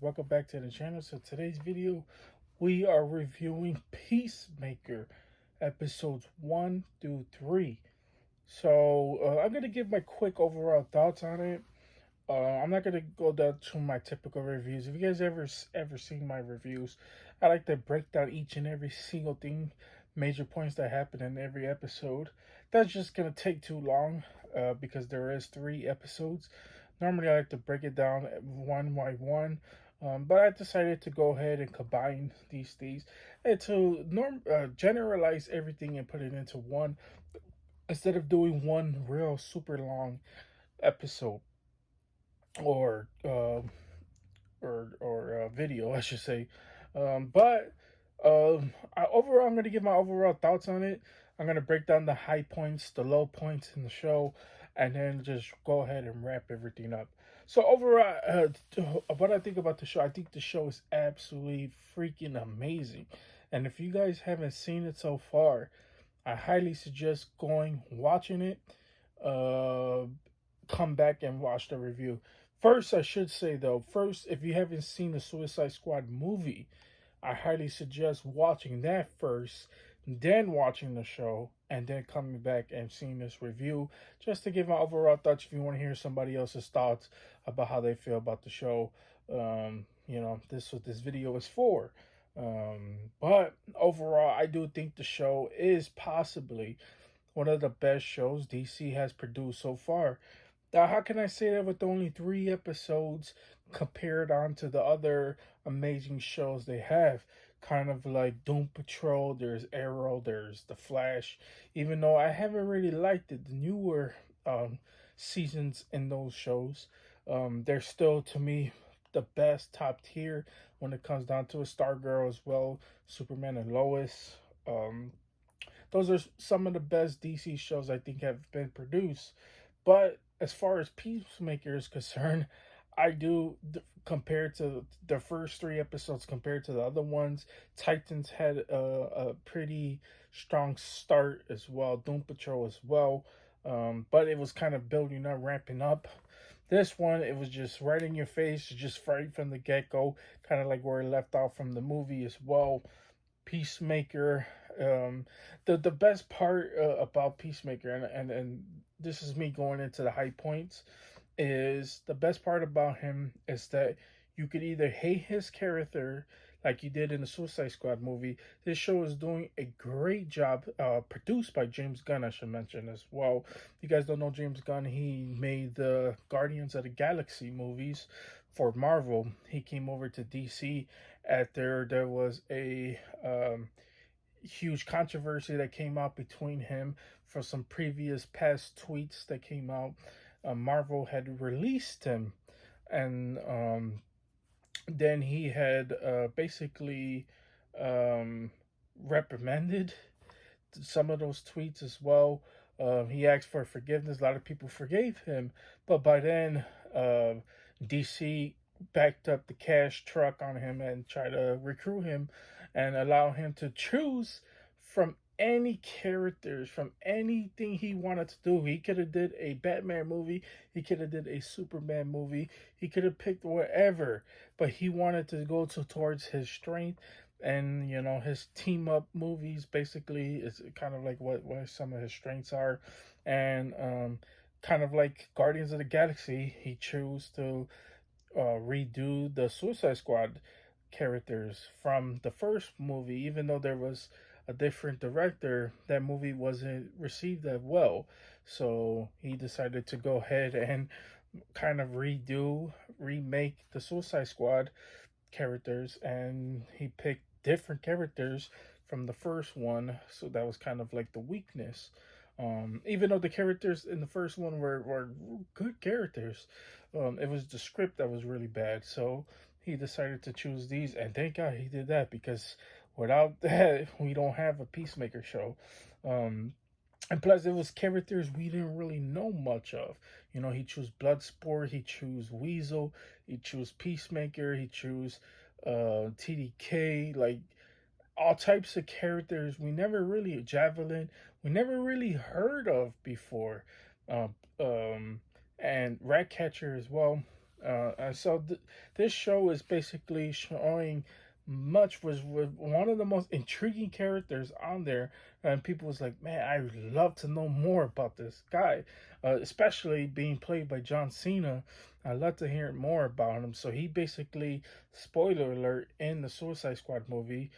welcome back to the channel. So today's video, we are reviewing Peacemaker episodes 1 through 3. So I'm going to give my quick overall thoughts on it. I'm not going to go down to my typical reviews. If you guys ever seen my reviews, I like to break down each and every single thing, major points that happen in every episode. That's just going to take too long because there is 3 episodes. Normally, I like to break it down one by one, but I decided to go ahead and combine these things and to generalize everything and put it into one instead of doing one real super long episode or video, I should say. But overall, I'm going to give my overall thoughts on it. I'm going to break down the high points, the low points in the show, and then just go ahead and wrap everything up. So overall, what I think about the show, I think the show is absolutely freaking amazing. And if you guys haven't seen it so far, I highly suggest watching it. Uh, Come back and watch the review. First, I should say though, if you haven't seen the Suicide Squad movie, I highly suggest watching that first, then watching the show, and then coming back and seeing this review just to give my overall thoughts if you want to hear somebody else's thoughts about how they feel about the show. This is what this video is for. But overall, I do think the show is possibly one of the best shows DC has produced so far. Now, how can I say that with only 3 episodes compared on to the other amazing shows they have? Kind of like Doom Patrol, there's Arrow, there's The Flash. Even though I haven't really liked it, the newer seasons in those shows, they're still to me the best, top tier when it comes down to a Stargirl as well, Superman and Lois. Those are some of the best DC shows I think have been produced. But as far as Peacemaker is concerned, I do compared to the first 3 episodes compared to the other ones. Titans had a pretty strong start as well. Doom Patrol as well, but it was kind of building up, ramping up. This one, it was just right in your face, just right from the get go, kind of like where it left off from the movie as well. Peacemaker. The best part about Peacemaker, and this is me going into the high points, is the best part about him is that you could either hate his character like you did in the Suicide Squad movie. This show is doing a great job, produced by James Gunn, I should mention as well. If you guys don't know James Gunn, he made the Guardians of the Galaxy movies for Marvel. He came over to DC after there was a huge controversy that came out between him for some previous past tweets that came out. Marvel had released him, and then he had basically reprimanded some of those tweets as well. He asked for forgiveness. A lot of people forgave him, but by then, DC backed up the cash truck on him and tried to recruit him and allow him to choose from any characters, from anything he wanted to do. He could have did a Batman movie, he could have did a Superman movie, he could have picked whatever, but he wanted to go towards his strength. And his team up movies basically is kind of like what some of his strengths are. And kind of like Guardians of the Galaxy, he chose to redo the Suicide Squad characters from the first movie. Even though there was a different director, that movie wasn't received that well, so he decided to go ahead and kind of remake the Suicide Squad characters, and he picked different characters from the first one, so that was kind of like the weakness. Even though the characters in the first one were good characters, it was the script that was really bad. So he decided to choose these, and thank God he did that, because without that, we don't have a Peacemaker show. And plus, it was characters we didn't really know much of. He chose Bloodsport, he chose Weasel, he chose Peacemaker, he chose TDK, like all types of characters Javelin, we never really heard of before. And Ratcatcher as well. This show is basically showing much was one of the most intriguing characters on there, and people was like, man, I would love to know more about this guy, especially being played by John Cena. I'd love to hear more about him. So he basically, spoiler alert, in the Suicide Squad movie,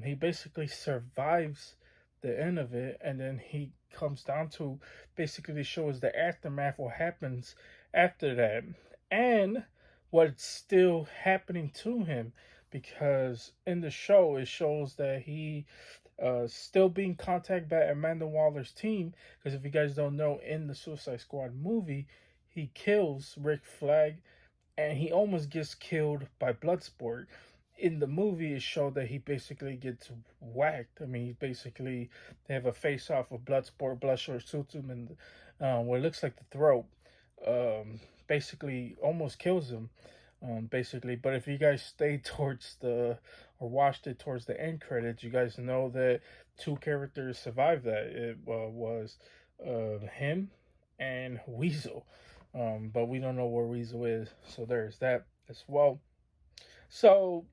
he basically survives the end of it, and then he comes down to basically show us the aftermath, what happens after that, and what's still happening to him. Because in the show, it shows that he still being contacted by Amanda Waller's team. Because if you guys don't know, in the Suicide Squad movie, he kills Rick Flag and he almost gets killed by Bloodsport. In the movie, it showed that he basically gets whacked. I mean, he basically they have a face off of Bloodsport. Bloodsport shoots him in what looks like the throat. Basically, almost kills him. Basically, but if you guys stayed towards the or watched it towards the end credits, you guys know that two characters survived that. It was him and Weasel. But we don't know where Weasel is, so there's that as well. So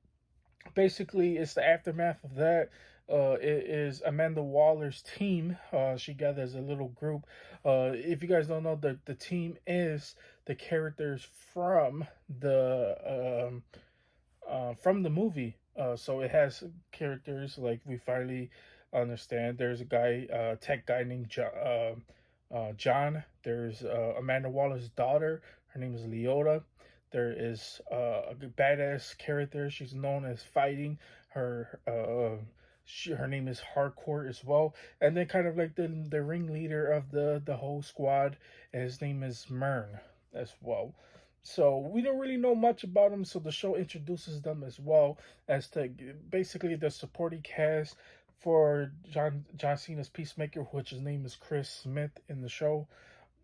basically, it's the aftermath of that. It is Amanda Waller's team. She gathers a little group. If you guys don't know, the team is the characters from the movie. So it has characters like we finally understand. There's a guy, tech guy named John. There's Amanda Waller's daughter. Her name is Leota. There is a badass character. She's known as fighting. Her name is Hardcore as well. And then kind of like the ringleader of the whole squad. And his name is Mern as well. So we don't really know much about them. So the show introduces them as well as to basically the supporting cast for John Cena's Peacemaker, which his name is Chris Smith in the show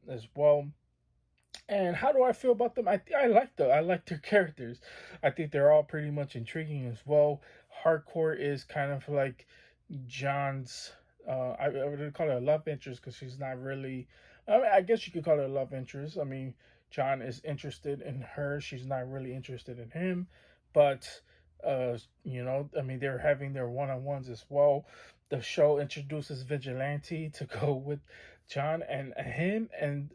as well. And how do I feel about them? I like their characters. I think they're all pretty much intriguing as well. Hardcore is kind of like John's. I would call it a love interest because she's not really. I mean, I guess you could call it a love interest. I mean, John is interested in her. She's not really interested in him, but I mean, they're having their one-on-ones as well. The show introduces Vigilante to go with John and him, and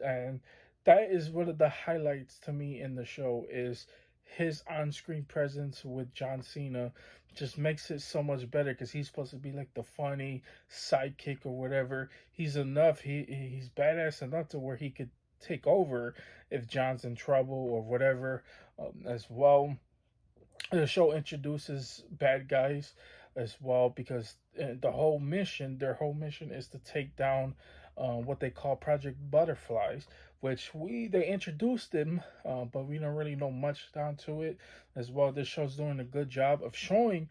that is one of the highlights to me in the show is his on-screen presence with John Cena just makes it so much better because he's supposed to be like the funny sidekick or whatever. He's enough. He's badass enough to where he could take over if John's in trouble or whatever, as well. The show introduces bad guys as well because their whole mission is to take down what they call Project Butterflies, which they introduced them, but we don't really know much down to it as well. This show's doing a good job of showing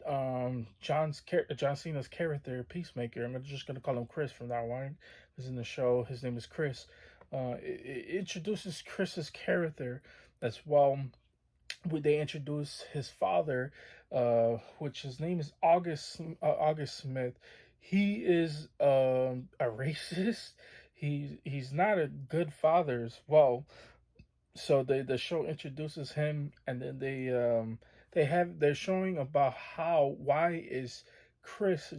John Cena's character Peacemaker. I'm just gonna call him Chris from now on. Because in the show his name is Chris. It introduces Chris's character as well. They introduce his father, which his name is August Smith. He is a racist. He's not a good father as well. So the show introduces him, and then they're showing about why is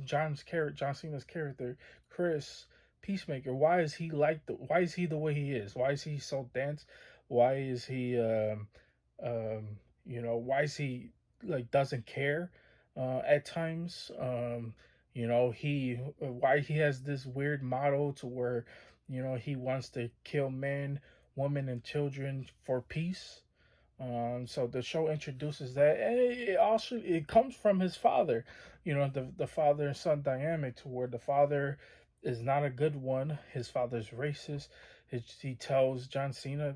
John Cena's character Chris Peacemaker, why is he the way he is, why is he so dense, why is he why is he like doesn't care at times, he why he has this weird model to where he wants to kill men, women, and children for peace. So the show introduces that, and it comes from his father, the father and son dynamic, to where the father is not a good one. His father's racist. He tells John Cena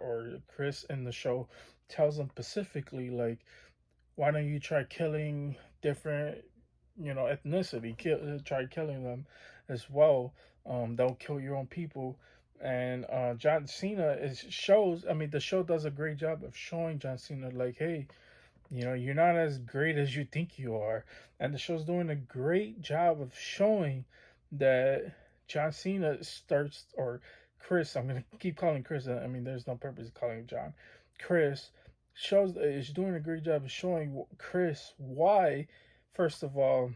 or Chris in the show tells him specifically like, why don't you try killing different ethnicity? Try killing them as well. Don't kill your own people. And John Cena shows. I mean, the show does a great job of showing John Cena like, hey, you're not as great as you think you are. And the show's doing a great job of showing that John Cena starts, or Chris. I'm gonna keep calling Chris. I mean, there's no purpose of calling him John. Chris, shows is doing a great job of showing Chris why, first of all,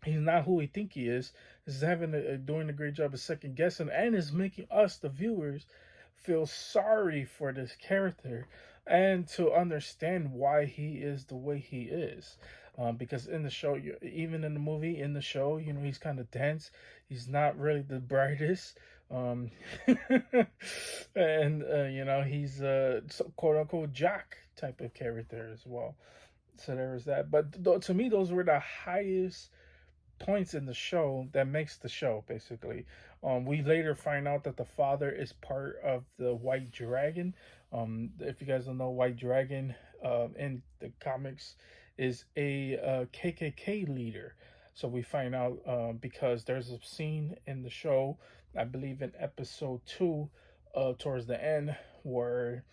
he's not who we think he is having doing a great job of second guessing, and is making us the viewers feel sorry for this character and to understand why he is the way he is. Because in the show, even in the movie, in the show, he's kind of dense. He's not really the brightest. um and he's quote unquote jock type of character as well. So there was that. But to me, those were the highest points in the show that makes the show basically. We later find out that the father is part of the White Dragon. If you guys don't know, White Dragon in the comics is a KKK leader. So we find out because there's a scene in the show, I believe in episode 2, towards the end, where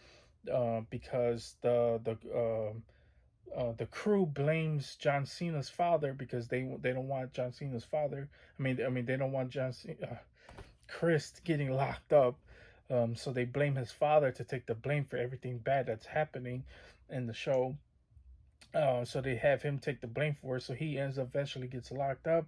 because the crew blames John Cena's father because they don't want John Cena's father. I mean they don't want Chris getting locked up. So they blame his father to take the blame for everything bad that's happening in the show. So they have him take the blame for it. So he ends up eventually gets locked up.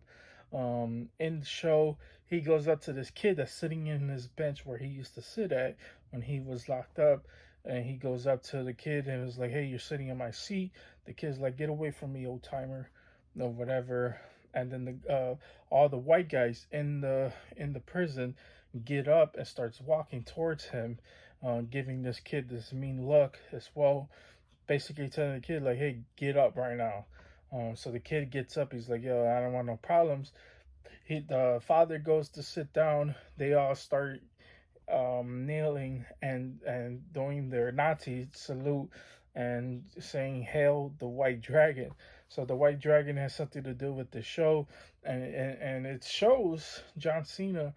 In the show, he goes up to this kid that's sitting in his bench where he used to sit at when he was locked up. And he goes up to the kid and is like, "Hey, you're sitting in my seat." The kid's like, "Get away from me, old timer," or whatever. And then all the white guys in the prison get up and starts walking towards him, giving this kid this mean look as well, basically telling the kid like, "Hey, get up right now." So the kid gets up. He's like, "Yo, I don't want no problems." The father goes to sit down. They all start kneeling and doing their Nazi salute and saying "Hail the White Dragon." So the White Dragon has something to do with the show, and it shows John Cena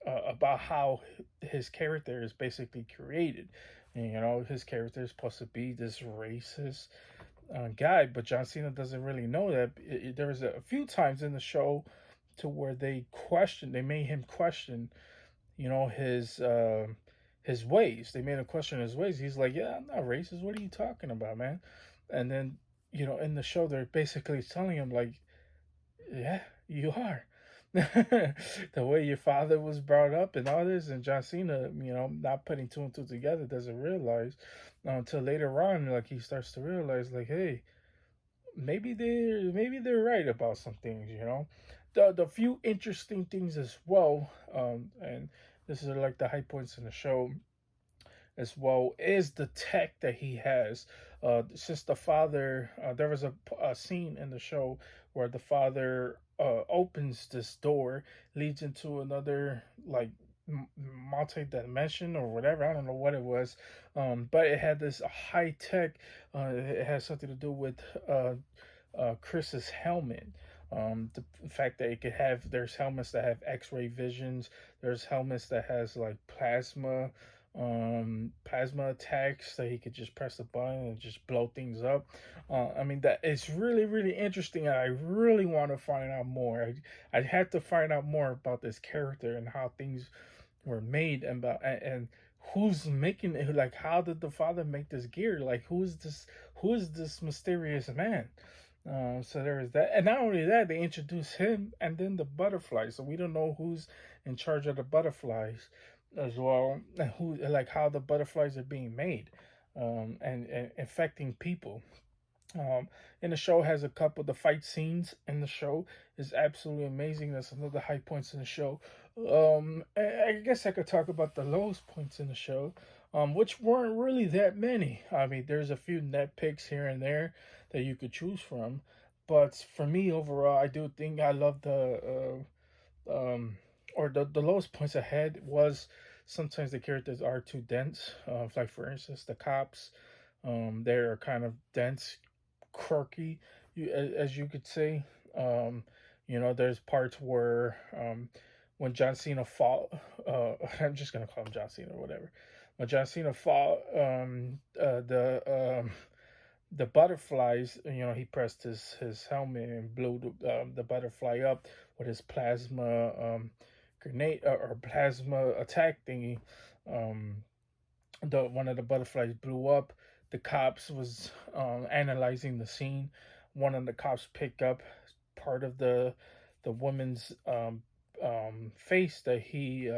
about how his character is basically created. And, his character is supposed to be this racist guy, but John Cena doesn't really know that. There was a few times in the show to where they made him question, his ways. They made him question his ways. He's like, "Yeah, I'm not racist. What are you talking about, man?" And then, in the show, they're basically telling him like, "Yeah, you are." The way your father was brought up and all this, and John Cena, not putting two and two together, doesn't realize until later on, like he starts to realize, like, hey, maybe they're right about some things, The few interesting things as well, and this is like the high points in the show as well, is the tech that he has. Since the father, there was a scene in the show where the father opens this door, leads into another like multi-dimension or whatever. I don't know what it was, but it had this high tech. It has something to do with Chris's helmet. The fact that it could have, there's helmets that have X-ray visions. There's helmets that has like plasma attacks that he could just press the button and just blow things up. I mean, that it's really really interesting. I really want to find out more. I had to find out more about this character and how things were made, and about and who's making it. Like, how did the father make this gear? Like, who is this mysterious man? So there is that, and not only that, they introduce him and then the butterflies. So we don't know who's in charge of the butterflies as well, and who, like, how the butterflies are being made, and affecting people. Um, and the show has a couple. The fight scenes in the show is absolutely amazing. That's another high points in the show. I guess I could talk about the lowest points in the show, which weren't really that many. I mean, there's a few nitpicks here and there that you could choose from, but for me overall, I do think I love or the lowest points I had was sometimes the characters are too dense. Like for instance, the cops, they're kind of dense, quirky, as you could say. Um, there's parts where when John Cena fought, I'm just gonna call him John Cena or whatever. When John Cena fought the butterflies, he pressed his helmet and blew the butterfly up with his plasma grenade or plasma attack thingy. Um, the one of the butterflies blew up. The cops was analyzing the scene. One of the cops picked up part of the woman's face that he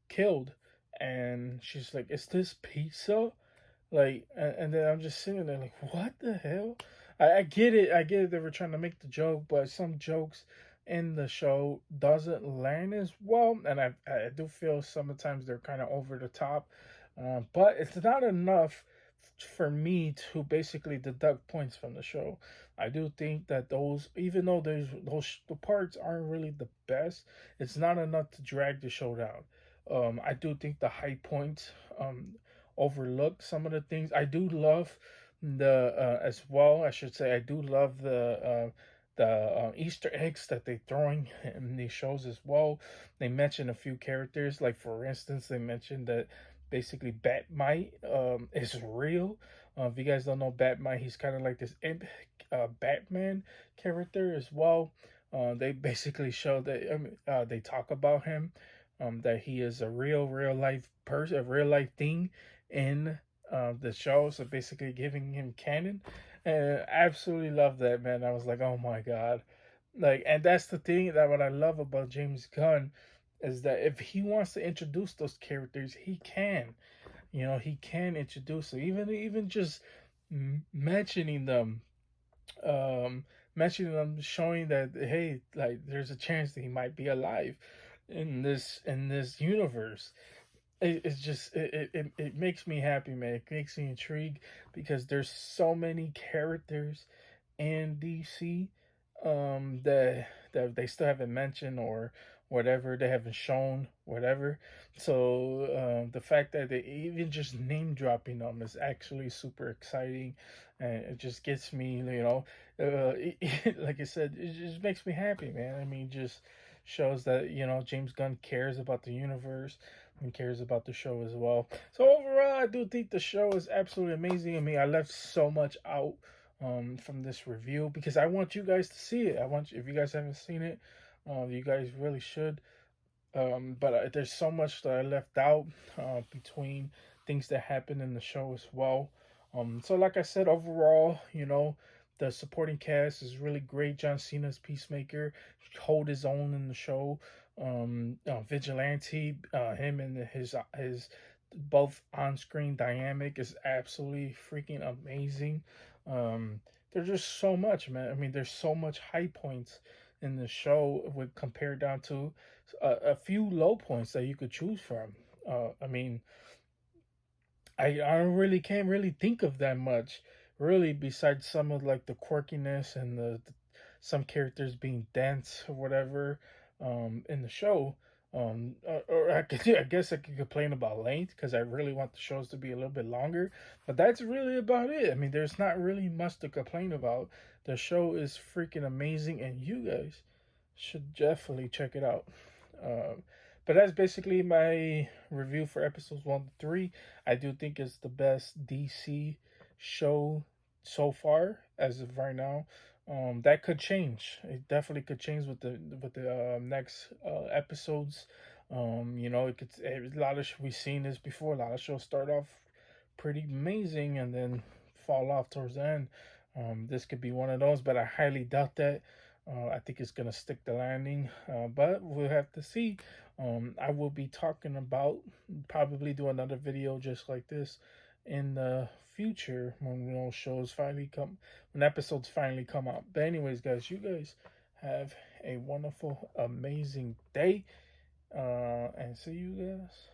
killed, and she's like, "Is this pizza?" Like, and then I'm just sitting there like, what the hell? I get it. I get it. They were trying to make the joke, but some jokes in the show doesn't land as well, and I do feel sometimes they're kind of over the top. But it's not enough for me to basically deduct points from the show. I do think that those, even though those the parts aren't really the best, it's not enough to drag the show down. I do think the high points overlook some of the things. I do love the as well. I should say I do love the Easter eggs that they throwing in these shows as well. They mention a few characters, like for instance, they mentioned that basically Batmite is real. If you guys don't know Batmite, he's kind of like this imp Batman character as well. They basically show that they talk about him, that he is a real life person, a real life thing in the show. So basically, giving him canon, and absolutely love that, man. I was like, oh my god, like, and that's the thing that what I love about James Gunn is that if he wants to introduce those characters, he can. You know, he can introduce them, even just mentioning them, um, mentioning them, showing that hey, like there's a chance that he might be alive in this universe. It's just it makes me happy, man. It makes me intrigued because there's so many characters in DC that they still haven't mentioned or whatever, they haven't shown whatever. So the fact that they even just name dropping them is actually super exciting, and it just gets me, like I said, it just makes me happy, man. I mean, just shows that James Gunn cares about the universe and cares about the show as well. So overall, I do think the show is absolutely amazing. I mean, I left so much out from this review because I want you guys to see it. I want you, if you guys haven't seen it, you guys really should. But there's so much that I left out between things that happen in the show as well. So like I said, overall, the supporting cast is really great. John Cena's Peacemaker hold his own in the show. Vigilante, him and his both on-screen dynamic is absolutely freaking amazing. There's just so much, man. I mean, there's so much high points in the show with compared down to a few low points that you could choose from. I mean, I don't really can't really think of that much, really, besides some of like the quirkiness and the some characters being dense or whatever in the show. I guess I could complain about length because I really want the shows to be a little bit longer, but that's really about it. I mean, there's not really much to complain about. The show is freaking amazing, and you guys should definitely check it out. Um, but that's basically my review for episodes 1 to 3. I do think it's the best DC show so far as of right now. That could change. It definitely could change with the next episodes. It could a lot of we've seen this before. A lot of shows start off pretty amazing and then fall off towards the end. This could be one of those, but I highly doubt that. I think it's gonna stick the landing, but we'll have to see. I will be talking about probably do another video just like this in the future when shows finally come, when episodes finally come out. But anyways, guys, you guys have a wonderful, amazing day, and see you guys